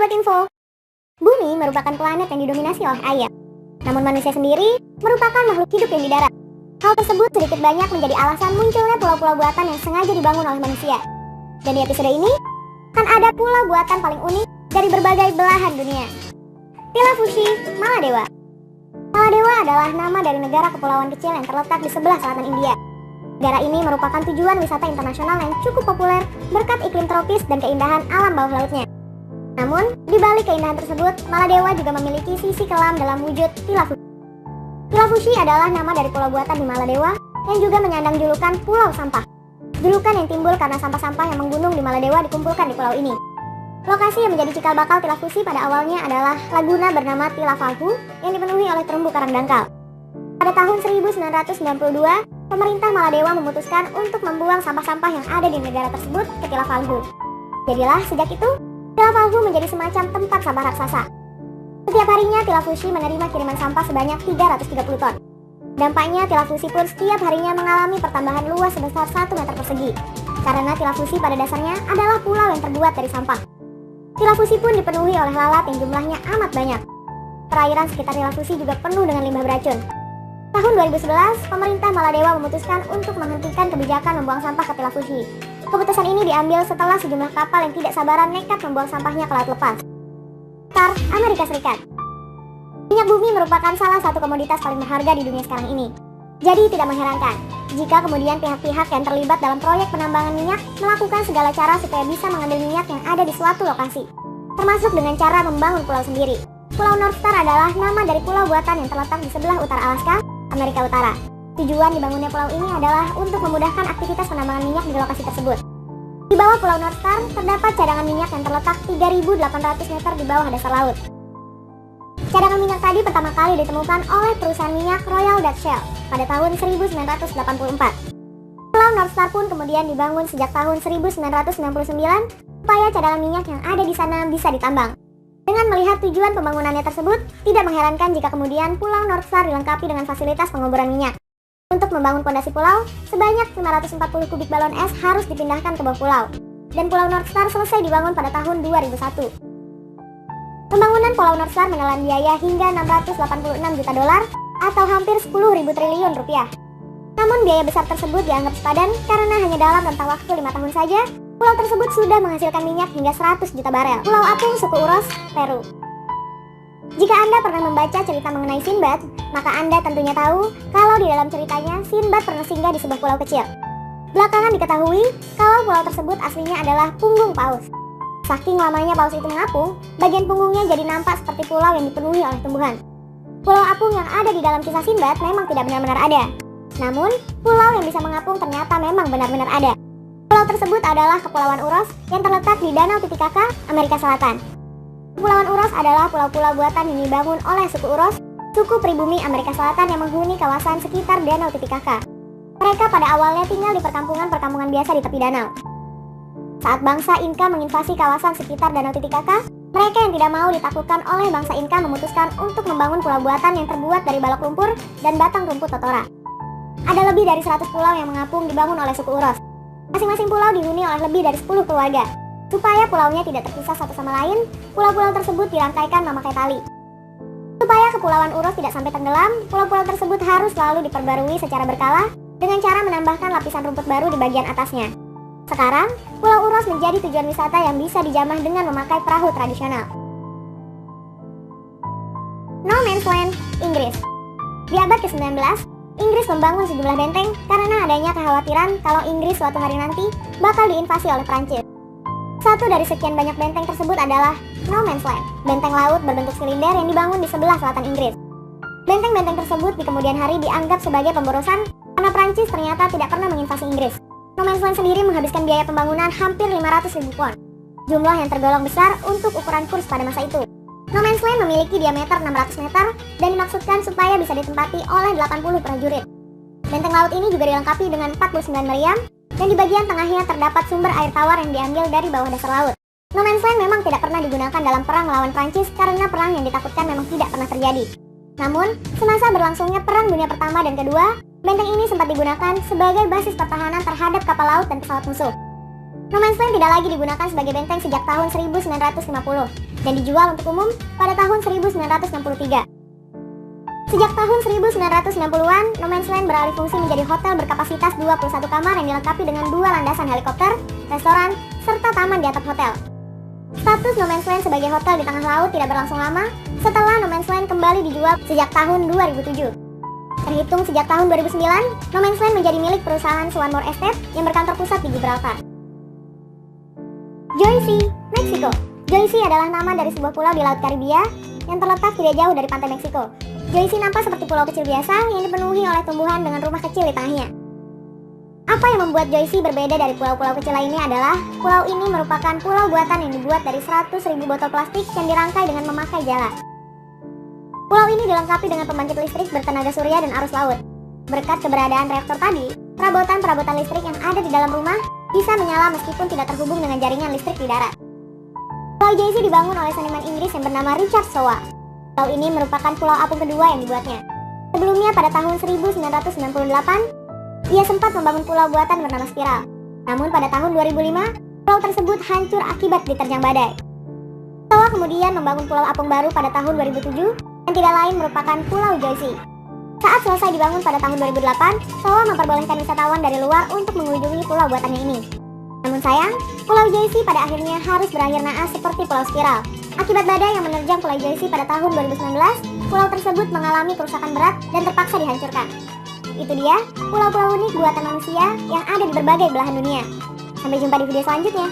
Sobat Info, Bumi merupakan planet yang didominasi oleh air. Namun manusia sendiri merupakan makhluk hidup yang di darat. Hal tersebut sedikit banyak menjadi alasan munculnya pulau-pulau buatan yang sengaja dibangun oleh manusia. Dan di episode ini, akan ada pulau buatan paling unik dari berbagai belahan dunia. Tilafushi Maladewa. Maladewa adalah nama dari negara kepulauan kecil yang terletak di sebelah selatan India. Negara ini merupakan tujuan wisata internasional yang cukup populer berkat iklim tropis dan keindahan alam bawah lautnya. Namun, di balik keindahan tersebut, Maladewa juga memiliki sisi kelam dalam wujud Tilafushi. Tilafushi adalah nama dari pulau buatan di Maladewa yang juga menyandang julukan Pulau Sampah. Julukan yang timbul karena sampah-sampah yang menggunung di Maladewa dikumpulkan di pulau ini. Lokasi yang menjadi cikal bakal Tilafushi pada awalnya adalah laguna bernama Tilavalhu yang dipenuhi oleh terumbu karang dangkal. Pada tahun 1992, pemerintah Maladewa memutuskan untuk membuang sampah-sampah yang ada di negara tersebut ke Tilavalhu. Jadilah sejak itu, Tilavalhu menjadi semacam tempat sampah raksasa. Setiap harinya Tilafushi menerima kiriman sampah sebanyak 330 ton. Dampaknya Tilafushi pun setiap harinya mengalami pertambahan luas sebesar 1 meter persegi. Karena Tilafushi pada dasarnya adalah pulau yang terbuat dari sampah. Tilafushi pun dipenuhi oleh lalat yang jumlahnya amat banyak. Perairan sekitar Tilafushi juga penuh dengan limbah beracun. Tahun 2011, pemerintah Maladewa memutuskan untuk menghentikan kebijakan membuang sampah ke Tilafushi. Keputusan ini diambil setelah sejumlah kapal yang tidak sabaran nekat membuang sampahnya ke laut lepas. Amerika Serikat. Minyak bumi merupakan salah satu komoditas paling berharga di dunia sekarang ini. Jadi tidak mengherankan jika kemudian pihak-pihak yang terlibat dalam proyek penambangan minyak melakukan segala cara supaya bisa mengambil minyak yang ada di suatu lokasi, termasuk dengan cara membangun pulau sendiri. Pulau North Star adalah nama dari pulau buatan yang terletak di sebelah utara Alaska, Amerika Utara. Tujuan dibangunnya pulau ini adalah untuk memudahkan aktivitas penambangan minyak di lokasi tersebut. Di bawah Pulau North Star terdapat cadangan minyak yang terletak 3.800 meter di bawah dasar laut. Cadangan minyak tadi pertama kali ditemukan oleh perusahaan minyak Royal Dutch Shell pada tahun 1984. Pulau North Star pun kemudian dibangun sejak tahun 1999 supaya cadangan minyak yang ada di sana bisa ditambang. Dengan melihat tujuan pembangunannya tersebut, tidak mengherankan jika kemudian Pulau North Star dilengkapi dengan fasilitas penguburan minyak. Untuk membangun pondasi pulau, sebanyak 540 kubik balon es harus dipindahkan ke bawah pulau. Dan Pulau North Star selesai dibangun pada tahun 2001. Pembangunan Pulau North Star menelan biaya hingga 686 juta dolar atau hampir 10.000 triliun rupiah. Namun biaya besar tersebut dianggap sepadan karena hanya dalam rentang waktu 5 tahun saja, pulau tersebut sudah menghasilkan minyak hingga 100 juta barel. Pulau Apung, suku Uros, Peru. Jika Anda pernah membaca cerita mengenai Sinbad, maka Anda tentunya tahu kalau di dalam ceritanya Sinbad pernah singgah di sebuah pulau kecil. Belakangan diketahui kalau pulau tersebut aslinya adalah punggung paus. Saking lamanya paus itu mengapung, bagian punggungnya jadi nampak seperti pulau yang dipenuhi oleh tumbuhan. Pulau Apung yang ada di dalam kisah Sinbad memang tidak benar-benar ada. Namun, pulau yang bisa mengapung ternyata memang benar-benar ada. Pulau tersebut adalah Kepulauan Uros yang terletak di Danau Titicaca, Amerika Selatan. Kepulauan Uros adalah pulau-pulau buatan yang dibangun oleh suku Uros, suku pribumi Amerika Selatan yang menghuni kawasan sekitar Danau Titicaca. Mereka pada awalnya tinggal di perkampungan-perkampungan biasa di tepi danau. Saat bangsa Inca menginvasi kawasan sekitar Danau Titicaca, mereka yang tidak mau ditaklukkan oleh bangsa Inca memutuskan untuk membangun pulau buatan yang terbuat dari balok lumpur dan batang rumput totora. Ada lebih dari 100 pulau yang mengapung dibangun oleh suku Uros. Masing-masing pulau dihuni oleh lebih dari 10 keluarga. Supaya pulaunya tidak terpisah satu sama lain, pulau-pulau tersebut dirangkaikan memakai tali. Supaya Kepulauan Uros tidak sampai tenggelam, pulau-pulau tersebut harus selalu diperbarui secara berkala dengan cara menambahkan lapisan rumput baru di bagian atasnya. Sekarang, Pulau Uros menjadi tujuan wisata yang bisa dijamah dengan memakai perahu tradisional. No Man's Land, Inggris. Di abad ke-19, Inggris membangun sejumlah benteng karena adanya kekhawatiran kalau Inggris suatu hari nanti bakal diinvasi oleh Prancis. Satu dari sekian banyak benteng tersebut adalah No Man's Land, benteng laut berbentuk silinder yang dibangun di sebelah selatan Inggris. Benteng-benteng tersebut di kemudian hari dianggap sebagai pemborosan karena Prancis ternyata tidak pernah menginvasi Inggris. No Man's Land sendiri menghabiskan biaya pembangunan hampir 500.000 pon, jumlah yang tergolong besar untuk ukuran kurs pada masa itu. No Man's Land memiliki diameter 600 meter dan dimaksudkan supaya bisa ditempati oleh 80 prajurit. Benteng laut ini juga dilengkapi dengan 49 meriam, dan di bagian tengahnya terdapat sumber air tawar yang diambil dari bawah dasar laut. No Man's Land memang tidak pernah digunakan dalam perang melawan Prancis karena perang yang ditakutkan memang tidak pernah terjadi. Namun, semasa berlangsungnya Perang Dunia Pertama dan Kedua, benteng ini sempat digunakan sebagai basis pertahanan terhadap kapal laut dan pesawat musuh. No Man's Land tidak lagi digunakan sebagai benteng sejak tahun 1950. dan dijual untuk umum pada tahun 1963. Sejak tahun 1960-an, No Man's Land beralih fungsi menjadi hotel berkapasitas 21 kamar yang dilengkapi dengan 2 landasan helikopter, restoran, serta taman di atap hotel. Status No Man's Land sebagai hotel di tengah laut tidak berlangsung lama setelah No Man's Land kembali dijual sejak tahun 2007. Terhitung sejak tahun 2009, No Man's Land menjadi milik perusahaan Swanmore Estate yang berkantor pusat di Gibraltar. Jersey, Meksiko. Jersey adalah nama dari sebuah pulau di Laut Karibia yang terletak tidak jauh dari pantai Meksiko. Jersey nampak seperti pulau kecil biasa yang dipenuhi oleh tumbuhan dengan rumah kecil di tengahnya. Apa yang membuat Jersey berbeda dari pulau-pulau kecil lainnya adalah pulau ini merupakan pulau buatan yang dibuat dari 100.000 botol plastik yang dirangkai dengan memakai jala. Pulau ini dilengkapi dengan pembangkit listrik bertenaga surya dan arus laut. Berkat keberadaan reaktor tadi, perabotan-perabotan listrik yang ada di dalam rumah bisa menyala meskipun tidak terhubung dengan jaringan listrik di darat. Pulau Jersey dibangun oleh seniman Inggris yang bernama Richard Sowa. Pulau ini merupakan pulau apung kedua yang dibuatnya. Sebelumnya pada tahun 1998, ia sempat membangun pulau buatan bernama Spiral. Namun pada tahun 2005, pulau tersebut hancur akibat diterjang badai. Sowa kemudian membangun pulau apung baru pada tahun 2007 yang tidak lain merupakan Pulau Jersey. Saat selesai dibangun pada tahun 2008, Sowa memperbolehkan wisatawan dari luar untuk mengunjungi pulau buatannya ini. Namun sayang, Pulau Jersey pada akhirnya harus berakhir naas seperti Pulau Spiral. Akibat badai yang menerjang Pulau Jersey pada tahun 2019, pulau tersebut mengalami kerusakan berat dan terpaksa dihancurkan. Itu dia, pulau-pulau unik buatan manusia yang ada di berbagai belahan dunia. Sampai jumpa di video selanjutnya.